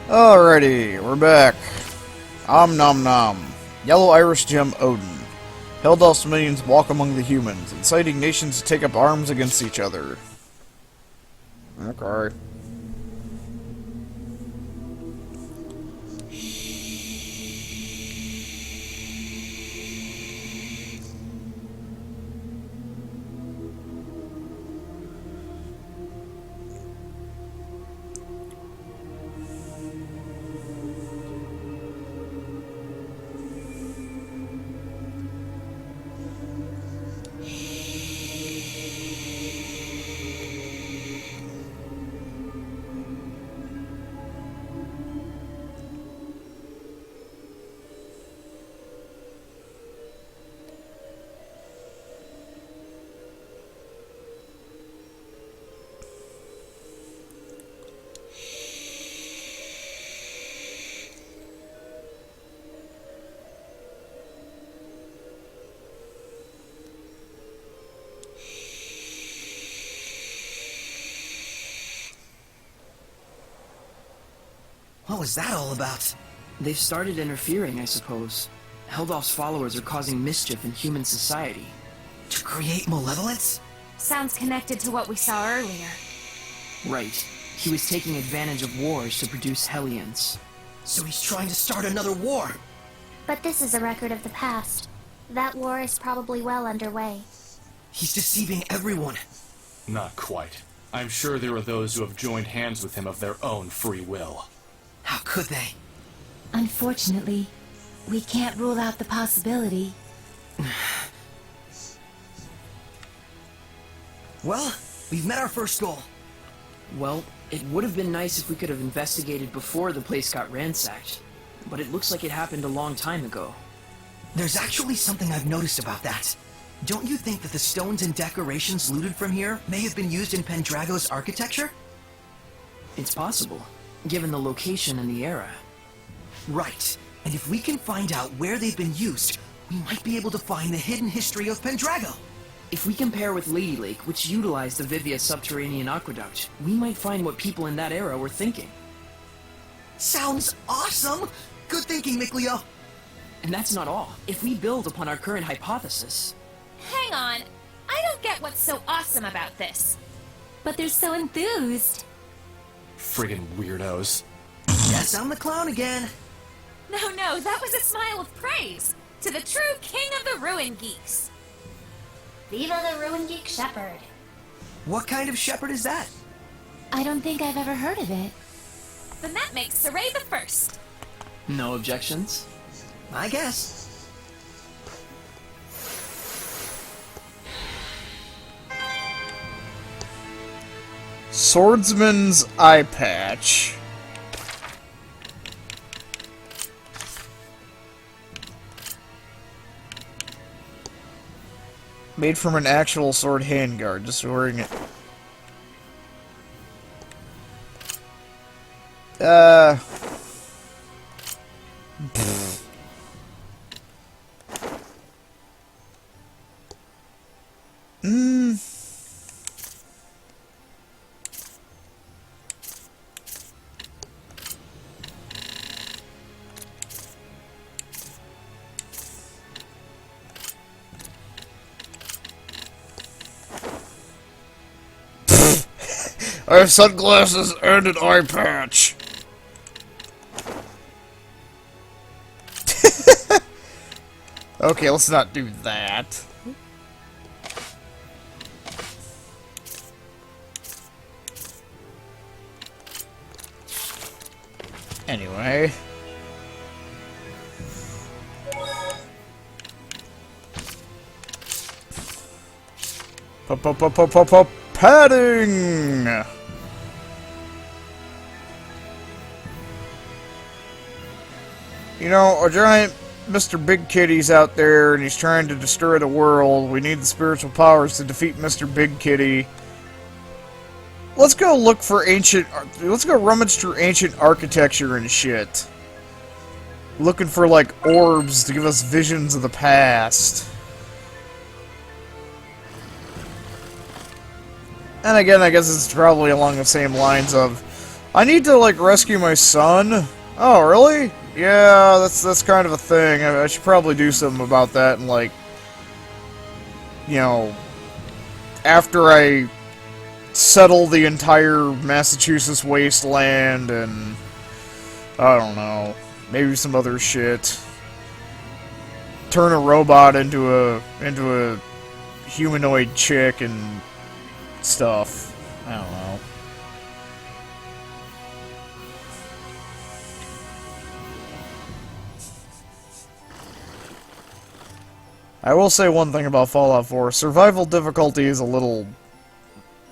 Alrighty, we're back. Om nom nom. Yellow Irish Gem Odin. Helldoss minions walk among the humans, inciting nations to take up arms against each other. Okay. What was that all about? They've started interfering, I suppose. Helldolf's followers are causing mischief in human society. To create malevolence? Sounds connected to what we saw earlier. Right. He was taking advantage of wars to produce Hellions. So he's trying to start another war. But this is a record of the past. That war is probably well underway. He's deceiving everyone. Not quite. I'm sure there are those who have joined hands with him of their own free will. How could they? Unfortunately, we can't rule out the possibility. Well, we've met our first goal. Well, it would have been nice if we could have investigated before the place got ransacked. But it looks like it happened a long time ago. There's actually something I've noticed about that. Don't you think that the stones and decorations looted from here may have been used in Pendrago's architecture? It's possible, given the location and the era. Right. And if we can find out where they've been used, we might be able to find the hidden history of Pendrago. If we compare with Lady Lake, which utilized the Vivia subterranean aqueduct, we might find what people in that era were thinking. Sounds awesome! Good thinking, Mikleo. And that's not all. If we build upon our current hypothesis... Hang on. I don't get what's so awesome about this. But they're so enthused. Friggin' weirdos. Yes, I'm the clown again. No, that was a smile of praise to the true king of the Ruin Geeks. Viva the Ruin Geek Shepherd. What kind of shepherd is that? I don't think I've ever heard of it. Then that makes Saray the first. No objections? I guess. Swordsman's eye patch. Made from an actual sword handguard, just wearing it. I have sunglasses and an eye patch. Okay, let's not do that. Anyway. Padding! You know, a giant Mr. Big Kitty's out there and he's trying to destroy the world. We need the spiritual powers to defeat Mr. Big Kitty. Let's go look for ancient... Let's go rummage through ancient architecture and shit. Looking for, like, orbs to give us visions of the past. And again, I guess it's probably along the same lines of... I need to, like, rescue my son. Oh, really? Yeah, that's kind of a thing. I should probably do something about that and, like, you know, after I settle the entire Massachusetts wasteland and, I don't know, maybe some other shit. Turn a robot into a humanoid chick and stuff. I don't know. I will say one thing about Fallout 4. Survival difficulty is a little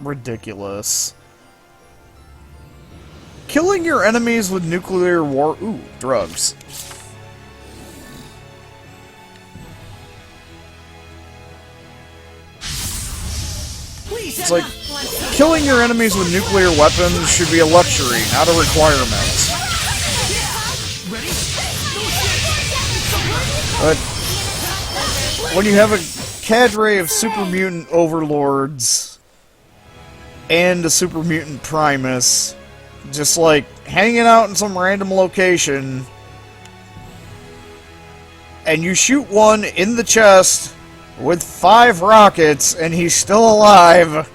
ridiculous. Killing your enemies with nuclear war... Ooh, drugs. It's like, killing your enemies with nuclear weapons should be a luxury, not a requirement. But when you have a cadre of super mutant overlords and a super mutant Primus just like hanging out in some random location and you shoot one in the chest with 5 rockets and he's still alive,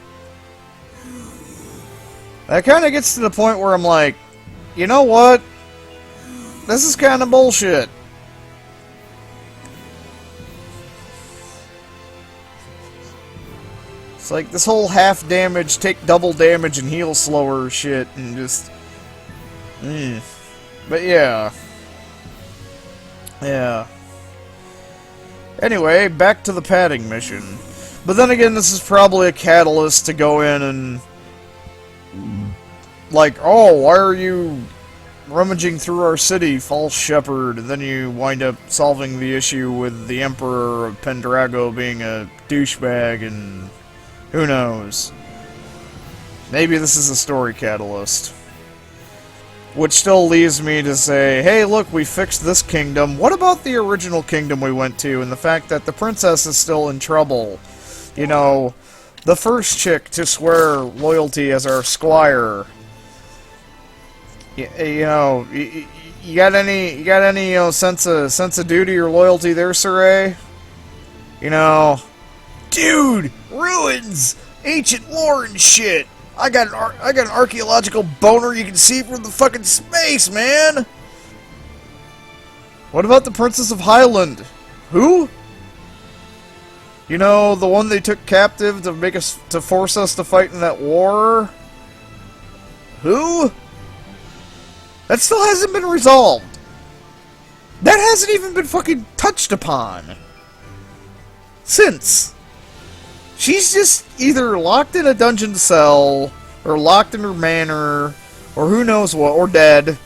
that kind of gets to the point where I'm like, you know what? This is kind of bullshit. It's like this whole half damage, take double damage and heal slower shit, and just... But yeah. Yeah. Anyway, back to the padding mission. But then again, this is probably a catalyst to go in and... Like, oh, why are you rummaging through our city, false shepherd? And then you wind up solving the issue with the Emperor of Pendrago being a douchebag and... Who knows? Maybe this is a story catalyst. Which still leaves me to say, hey, look, we fixed this kingdom. What about the original kingdom we went to and the fact that the princess is still in trouble? You know, the first chick to swear loyalty as our squire. You know, you got any you know, sense of duty or loyalty there, Sir? You know, dude, ruins, ancient lore and shit. I got an archaeological boner you can see from the fucking space, man. What about the Princess of Highland? Who? You know, the one they took captive to force us to fight in that war? Who? That still hasn't been resolved. That hasn't even been fucking touched upon. Since. She's just either locked in a dungeon cell, or locked in her manor, or who knows what, or dead.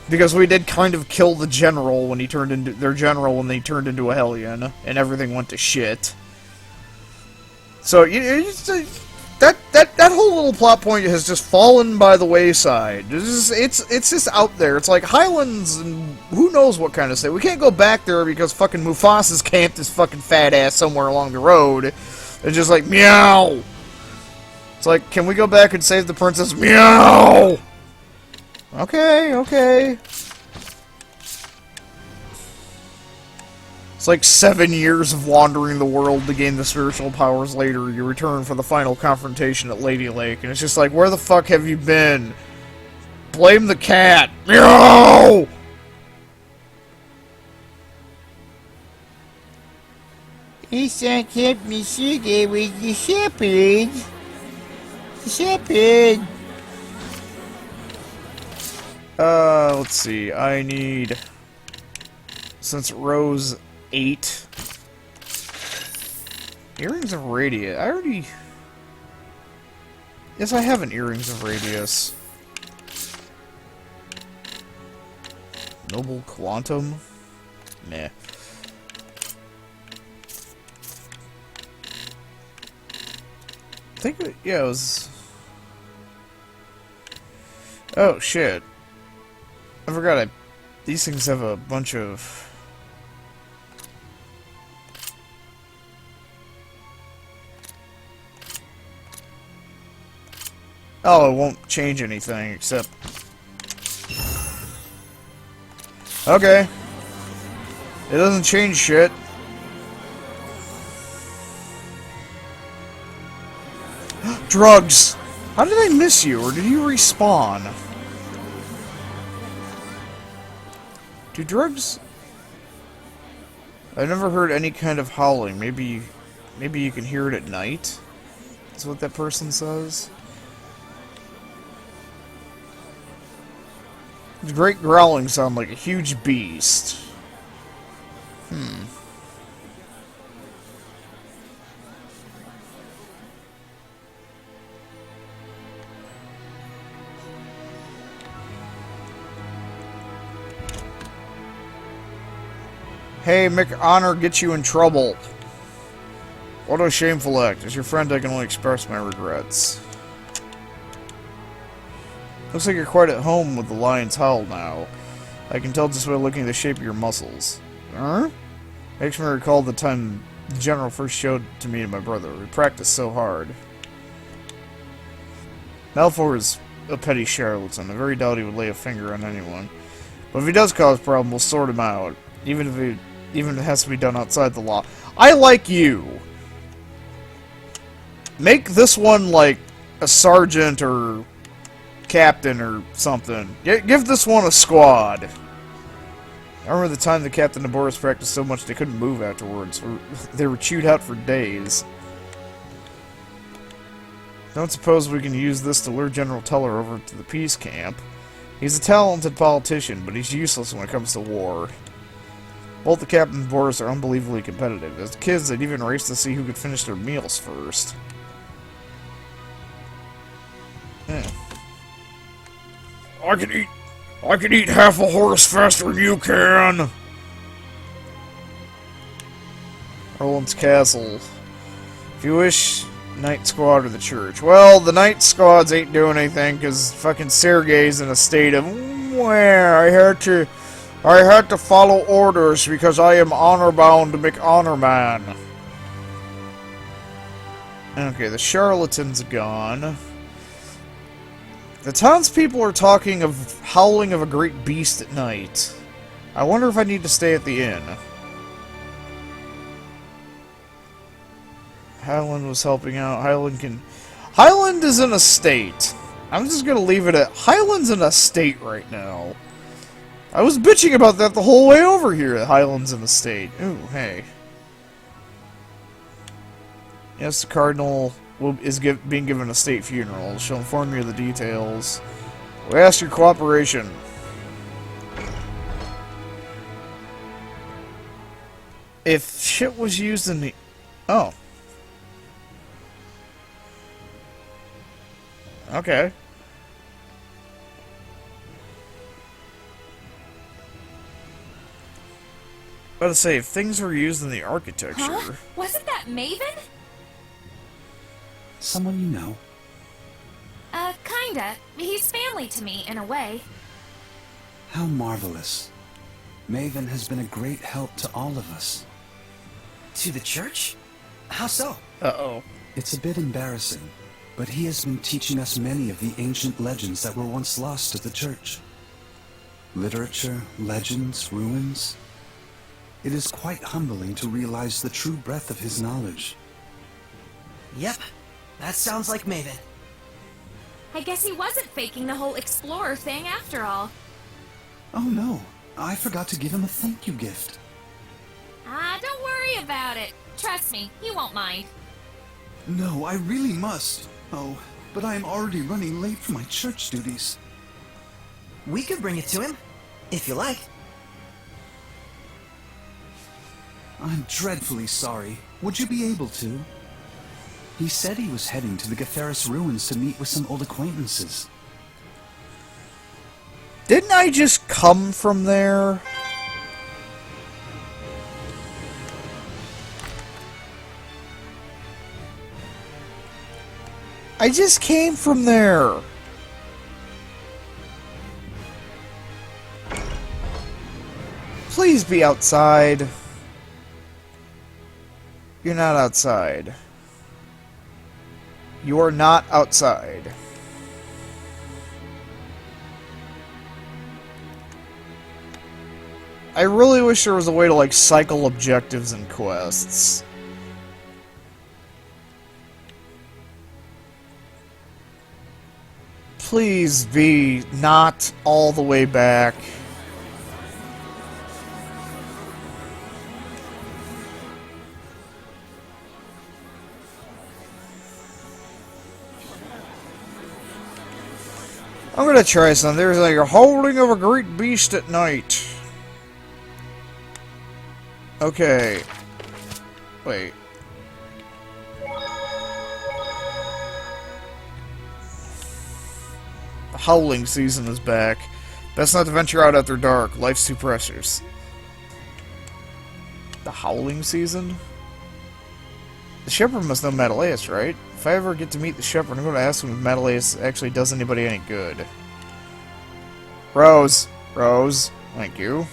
Because we did kind of kill the general when he turned into their general when they turned into a Hellion, and everything went to shit. So that whole little plot point has just fallen by the wayside. It's just out there. It's like Highlands and who knows what kind of state. We can't go back there because fucking Mufasa's camped his fucking fat ass somewhere along the road. It's just like, meow! It's like, can we go back and save the princess? Meow! Okay, okay. It's like 7 years of wandering the world to gain the spiritual powers later. You return for the final confrontation at Lady Lake, and it's just like, where the fuck have you been? Blame the cat! Meow! Isa kept me sugar with the shepherd. The shepherd. Let's see. I need... Since Rose 8... Earrings of Radius. I already... Yes, I have an Earrings of Radius. Noble Quantum? Nah. I think, yeah, it was... Oh, shit. I forgot these things have a bunch of... Oh, it won't change anything, except... Okay. It doesn't change shit. Drugs! How did I miss you, or did you respawn? Do drugs... I've never heard any kind of howling. Maybe you can hear it at night? That's what that person says. The great growling sound like a huge beast. Hey, McHonor gets you in trouble. What a shameful act. As your friend, I can only express my regrets. Looks like you're quite at home with the lion's howl now. I can tell just by looking at the shape of your muscles. Huh? Makes me recall the time the General first showed to me and my brother. We practiced so hard. Malfoy is a petty charlatan. I very doubt he would lay a finger on anyone. But if he does cause a problem, we'll sort him out. Even if it has to be done outside the law. I like you. Make this one like a sergeant or captain or something. Give this one a squad. I remember the time the captain and Boris practiced so much they couldn't move afterwards. They were chewed out for days. Don't suppose we can use this to lure General Teller over to the peace camp. He's a talented politician, but he's useless when it comes to war. Both the captain and Boris are unbelievably competitive. As kids, they'd even race to see who could finish their meals first. I can eat half a horse faster than you can. Roland's Castle. If you wish, Night Squad or the church. Well, the Night Squads ain't doing anything because fucking Sergei's in a state of where I had to follow orders because I am honor-bound to McHonor Man. Okay, the charlatan's gone. The townspeople are talking of howling of a great beast at night. I wonder if I need to stay at the inn. Highland was helping out. Highland is in a state. I'm just gonna leave it at Highland's in a state right now. I was bitching about that the whole way over here, that Highland's in a state. Ooh, hey. Yes, the Cardinal is being given a state funeral. She'll inform you of the details. We ask your cooperation. If shit was used in the... Oh. Okay. About to say, if things were used in the architecture... Huh? Wasn't that Maven? Someone you know? Kinda. He's family to me, in a way. How marvelous. Maven has been a great help to all of us. To the church? How so? Uh-oh. It's a bit embarrassing, but he has been teaching us many of the ancient legends that were once lost to the church. Literature, legends, ruins. It is quite humbling to realize the true breadth of his knowledge. Yep, that sounds like Maven. I guess he wasn't faking the whole explorer thing after all. Oh no, I forgot to give him a thank you gift. Don't worry about it. Trust me, he won't mind. No, I really must. Oh, but I am already running late for my church duties. We could bring it to him, if you like. I'm dreadfully sorry. Would you be able to? He said he was heading to the Gatheris ruins to meet with some old acquaintances. Didn't I just come from there? I just came from there. Please be outside. You're not outside. You are not outside. I really wish there was a way to, like, cycle objectives and quests. Please be not all the way back. I'm gonna try something. There's like a holding of a great beast at night. Okay. Wait. The howling season is back. Best not to venture out after dark. Life's too precious. The howling season? The shepherd must know Metalaeus, right? If I ever get to meet the shepherd, I'm going to ask him if Metalaeus actually does anybody any good. Rose. Rose. Thank you.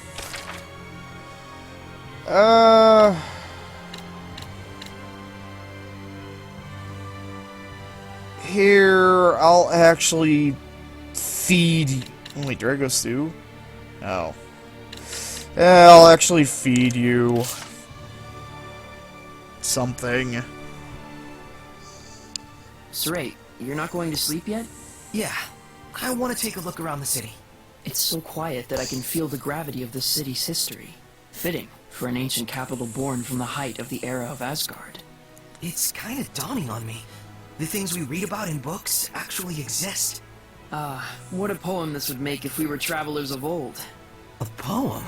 Here, I'll actually feed... Wait, Drago Stew? Oh. Yeah, I'll actually feed you... something. Saray, you're not going to sleep yet? Yeah, I want to take a look around the city. It's so quiet that I can feel the gravity of this city's history. Fitting for an ancient capital born from the height of the era of Asgard. It's kind of dawning on me. The things we read about in books actually exist. What a poem this would make if we were travelers of old. A poem?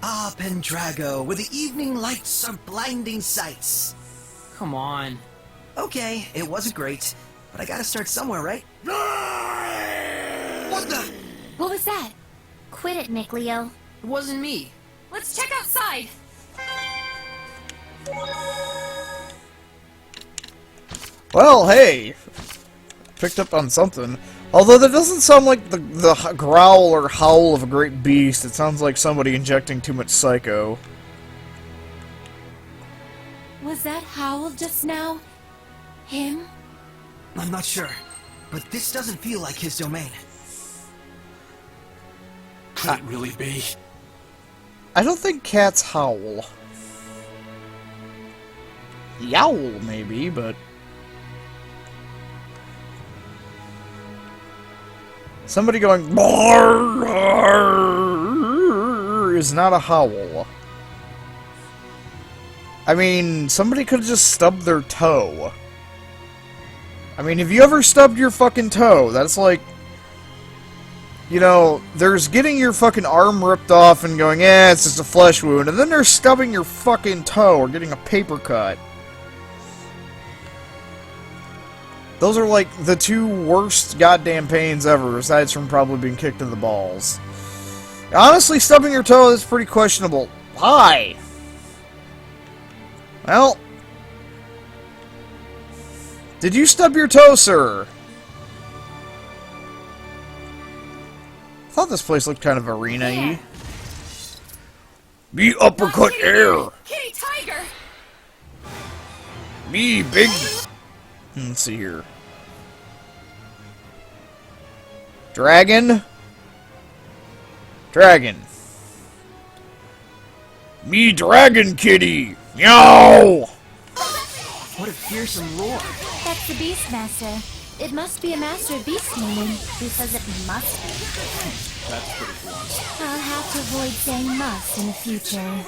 Ah, Pendrago, where the evening lights are blinding sights. Come on. Okay, it wasn't great, but I gotta start somewhere, right? What the? What was that? Quit it, Nick Leo. It wasn't me. Let's check outside. Well, hey! Picked up on something. Although that doesn't sound like the growl or howl of a great beast. It sounds like somebody injecting too much psycho. Was that Howl just now? Him? I'm not sure, but this doesn't feel like his domain. Could it really be? I don't think cats howl. Yowl, maybe, but... Somebody going "Barr" is not a howl. I mean, somebody could have just stubbed their toe. I mean, have you ever stubbed your fucking toe? That's like... You know, there's getting your fucking arm ripped off and going, eh, it's just a flesh wound. And then there's stubbing your fucking toe or getting a paper cut. Those are like the two worst goddamn pains ever, aside from probably being kicked in the balls. Honestly, stubbing your toe is pretty questionable. Hi! Well... Did you stub your toe, sir? I thought this place looked kind of arena-y. Yeah. Me uppercut air! Kitty Tiger! Me big... Let's see here. Dragon? Dragon. Me dragon kitty! Meow! What a fearsome roar. That's the Beastmaster. It must be a master of beast naming. Who says it must be? That's pretty blunt. I'll have to avoid saying must in the future.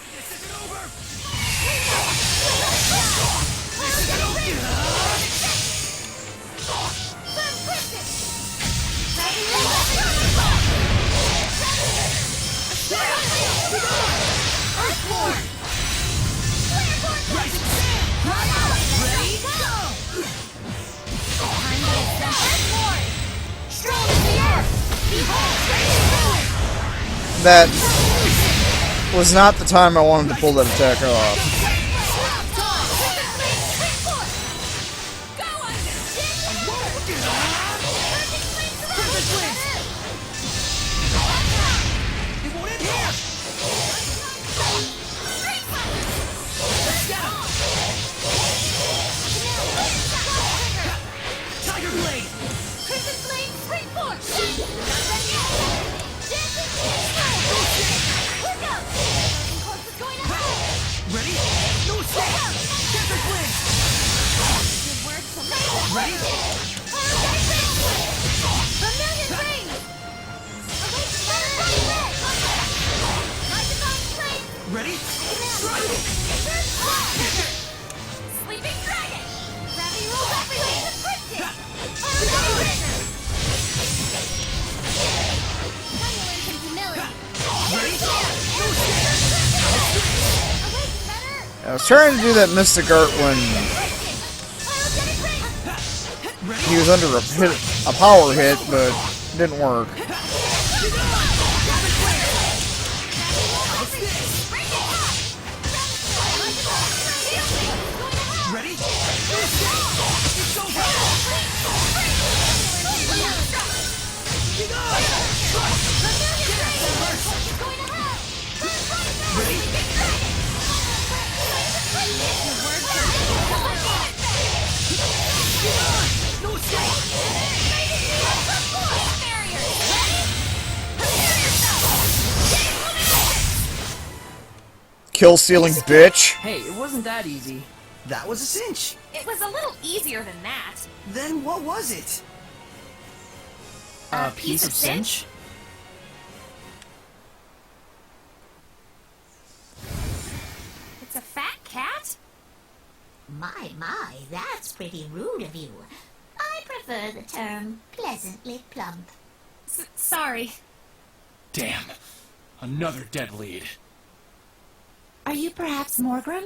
That was not the time I wanted to pull that attack off. Tiger Blade! was trying to do that mystic art when he was under a power hit, but it didn't work. Kill-stealing bitch. Hey, it wasn't that easy. That was a cinch. It was a little easier than that. Then what was it? A piece of cinch? It's a fat cat? My, that's pretty rude of you. I prefer the term pleasantly plump. Sorry. Damn. Another dead lead. Are you perhaps Morgrim?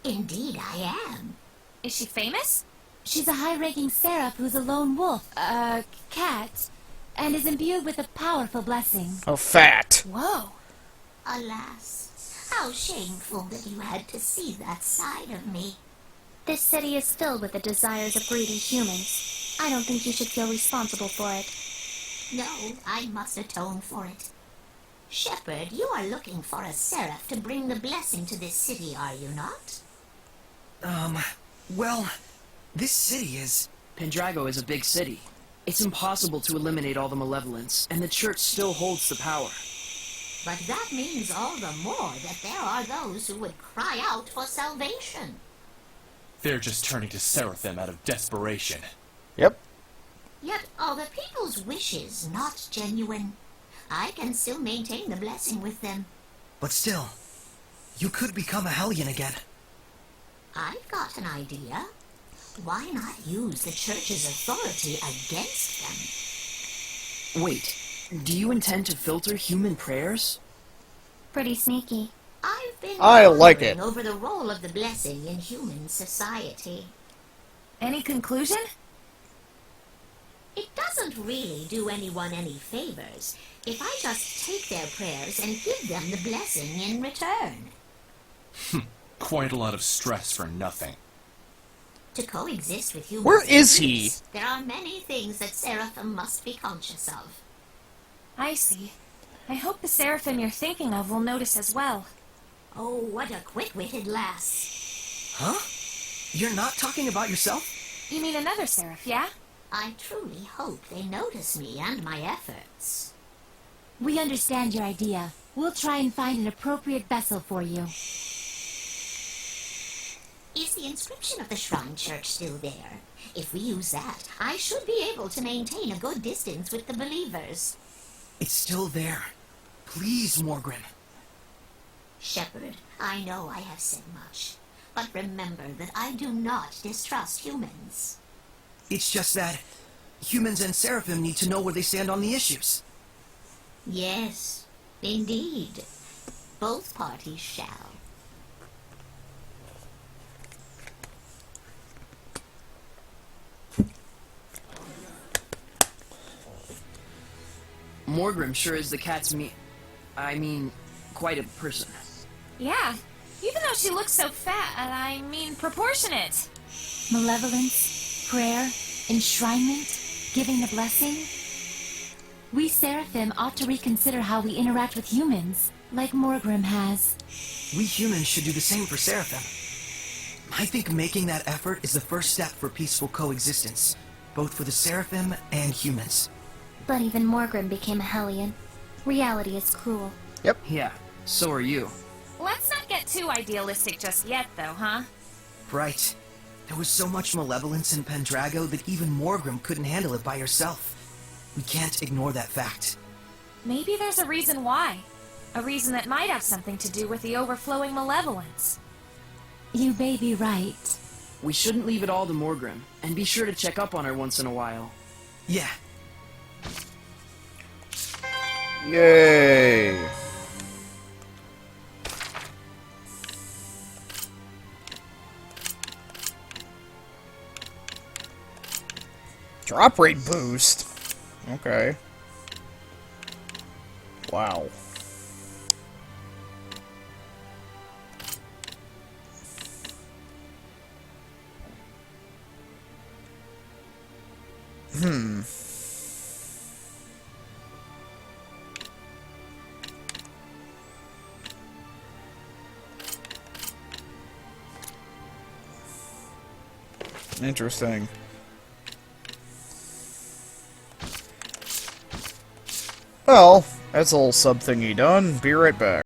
Indeed I am. Is she famous? She's a high-ranking seraph who's a lone wolf, cat, and is imbued with a powerful blessing. Oh, fat. Whoa. Alas, how shameful that you had to see that side of me. This city is filled with the desires of greedy humans. I don't think you should feel responsible for it. No, I must atone for it. Shepherd, you are looking for a seraph to bring the blessing to this city, are you not? Well, this city is... Pendrago is a big city. It's impossible to eliminate all the malevolence, and the church still holds the power. But that means all the more that there are those who would cry out for salvation. They're just turning to Seraphim out of desperation. Yep. Yet are the people's wishes not genuine? I can still maintain the blessing with them. But still, you could become a Hellion again. I've got an idea. Why not use the church's authority against them? Wait, do you intend to filter human prayers? Pretty sneaky. I've been I like it. pondering over the role of the blessing in human society. Any conclusion? It doesn't really do anyone any favors if I just take their prayers and give them the blessing in return. Quite a lot of stress for nothing. To coexist with humans, Where is he? there are many things that Seraphim must be conscious of. I see. I hope the Seraphim you're thinking of will notice as well. Oh, what a quick-witted lass. Huh? You're not talking about yourself? You mean another Seraph, yeah? I truly hope they notice me and my efforts. We understand your idea. We'll try and find an appropriate vessel for you. Is the inscription of the shrine church still there? If we use that, I should be able to maintain a good distance with the believers. It's still there. Please, Morgrim. Shepherd, I know I have said much, but remember that I do not distrust humans. It's just that humans and Seraphim need to know where they stand on the issues. Yes, indeed. Both parties shall. Morgrim sure is the cat's quite a person. Yeah. Even though she looks so fat, proportionate. Malevolence, prayer, enshrinement, giving the blessing. We Seraphim ought to reconsider how we interact with humans, like Morgrim has. We humans should do the same for Seraphim. I think making that effort is the first step for peaceful coexistence, both for the Seraphim and humans. But even Morgrim became a Hellion. Reality is cruel. Yeah, so are you. Let's not get too idealistic just yet, though, huh? Right. There was so much malevolence in Pendrago that even Morgrim couldn't handle it by herself. We can't ignore that fact. Maybe there's a reason why. A reason that might have something to do with the overflowing malevolence. You may be right. We shouldn't leave it all to Morgrim, and be sure to check up on her once in a while. Yeah. Yay. Drop rate boost? Okay. Wow. Interesting. Well, that's a little sub thingy done. Be right back.